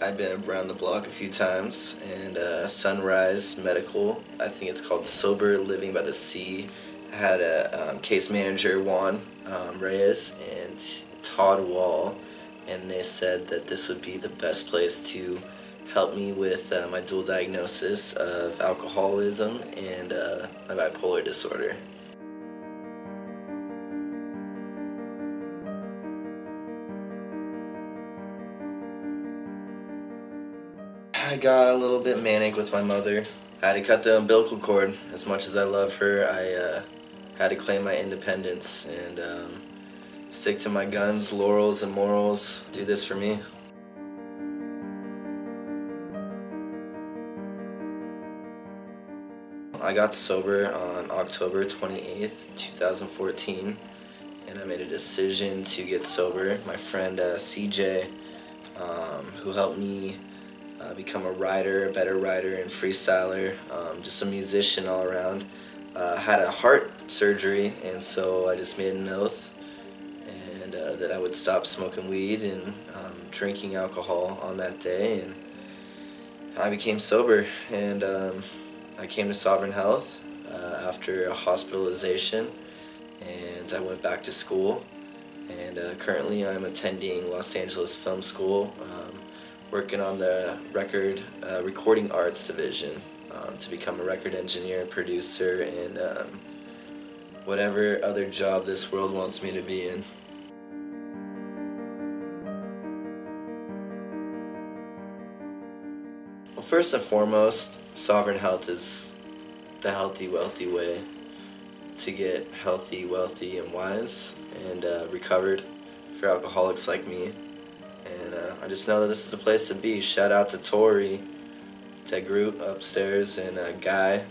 I've been around the block a few times, and Sunrise Medical, I think it's called Sober Living by the Sea. I had a case manager, Juan Reyes, and Todd Wall, and they said that this would be the best place to help me with my dual diagnosis of alcoholism and my bipolar disorder. I got a little bit manic with my mother. I had to cut the umbilical cord. As much as I love her, I had to claim my independence and stick to my guns, laurels, and morals. Do this for me. I got sober on October 28th, 2014, and I made a decision to get sober. My friend CJ, who helped me become a writer, a better writer and freestyler, just a musician all around, had a heart surgery, and so I just made an oath and that I would stop smoking weed and drinking alcohol on that day, and I became sober, and I came to Sovereign Health after a hospitalization, and I went back to school, and currently I'm attending Los Angeles Film School, working on the recording arts division to become a record engineer and producer and whatever other job this world wants me to be in. Well, first and foremost, Sovereign Health is the healthy, wealthy way to get healthy, wealthy, and wise and recovered for alcoholics like me. And I just know that this is the place to be. Shout out to Tori, to Groot upstairs, and Guy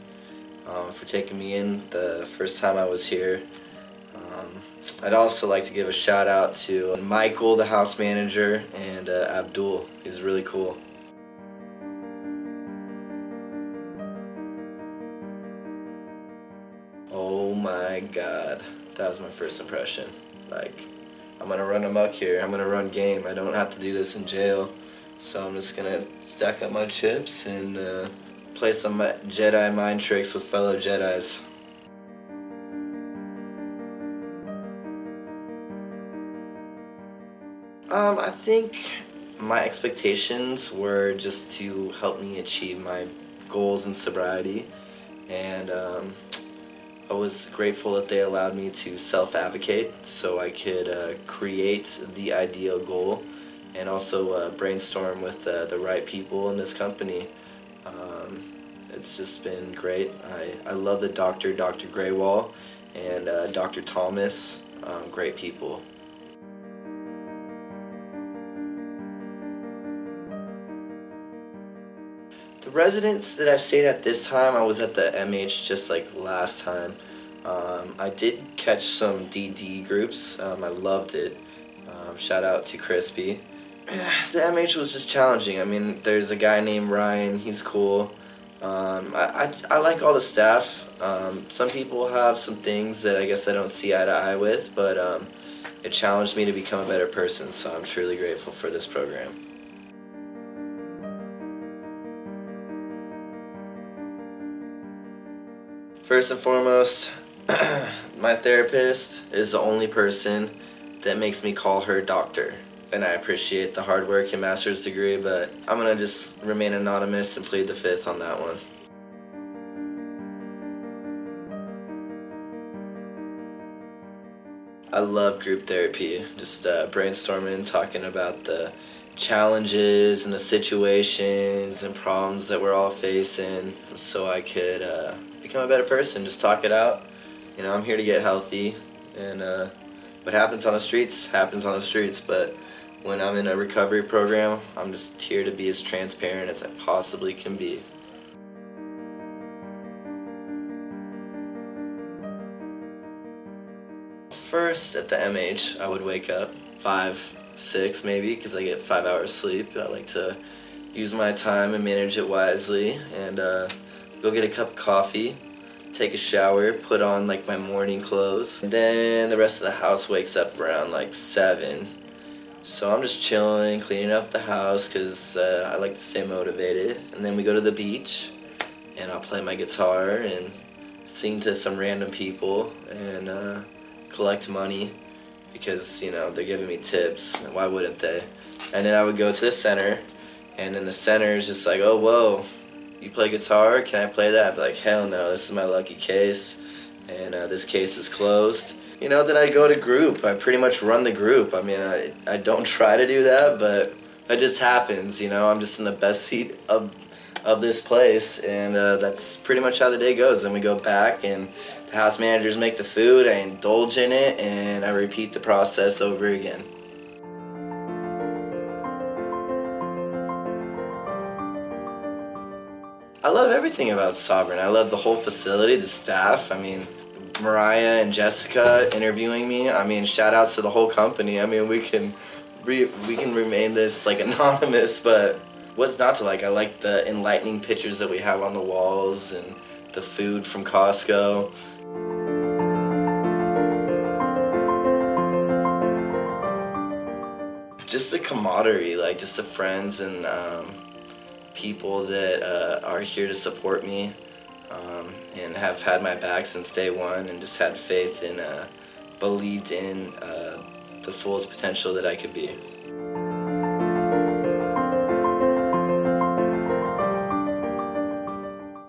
for taking me in the first time I was here. I'd also like to give a shout out to Michael, the house manager, and Abdul. He's really cool. Oh my God, that was my first impression. Like, I'm gonna run amok here. I'm gonna run game. I don't have to do this in jail, so I'm just gonna stack up my chips and play some Jedi mind tricks with fellow Jedis. I think my expectations were just to help me achieve my goals in sobriety, and I was grateful that they allowed me to self-advocate so I could create the ideal goal and also brainstorm with the right people in this company. It's just been great. I love the Dr. Graywall and Dr. Thomas, great people. The residence that I stayed at this time, I was at the MH just like last time. I did catch some DD groups. I loved it. Shout out to Crispy. The MH was just challenging. I mean, there's a guy named Ryan. He's cool. I like all the staff. Some people have some things that I guess I don't see eye to eye with, but it challenged me to become a better person, so I'm truly grateful for this program. First and foremost, my therapist is the only person that makes me call her doctor. And I appreciate the hard work and master's degree, but I'm gonna just remain anonymous and plead the fifth on that one. I love group therapy, just brainstorming, talking about the challenges and the situations and problems that we're all facing so I could become a better person, just talk it out. You know, I'm here to get healthy, and what happens on the streets happens on the streets, but when I'm in a recovery program, I'm just here to be as transparent as I possibly can be. First, at the MH, I would wake up 5, 6 maybe, because I get 5 hours sleep. I like to use my time and manage it wisely, and go get a cup of coffee, take a shower, put on like my morning clothes. And then the rest of the house wakes up around like 7. So I'm just chilling, cleaning up the house because I like to stay motivated. And then we go to the beach, and I'll play my guitar and sing to some random people and collect money because, you know, they're giving me tips. Why wouldn't they? And then I would go to the center, and then the center is just like, oh, whoa, you play guitar? Can I play that? I'd be like, hell no, this is my lucky case, and this case is closed. You know, then I go to group. I pretty much run the group. I mean, I don't try to do that, but it just happens, you know. I'm just in the best seat of this place, and that's pretty much how the day goes. Then we go back, and the house managers make the food, I indulge in it, and I repeat the process over again. I love everything about Sovereign. I love the whole facility, the staff. I mean, Mariah and Jessica interviewing me. I mean, shout outs to the whole company. I mean, we can remain this like anonymous, but what's not to like? I like the enlightening pictures that we have on the walls and the food from Costco. Just the camaraderie, like just the friends and people that are here to support me and have had my back since day one and just had faith and believed in the fullest potential that I could be.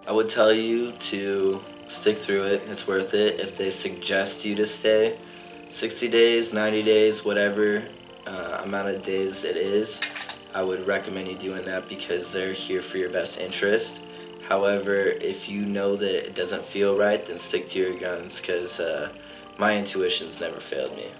I would tell you to stick through it. It's worth it. If they suggest you to stay 60 days, 90 days, whatever amount of days it is, I would recommend you doing that because they're here for your best interest. However, if you know that it doesn't feel right, then stick to your guns because my intuition's never failed me.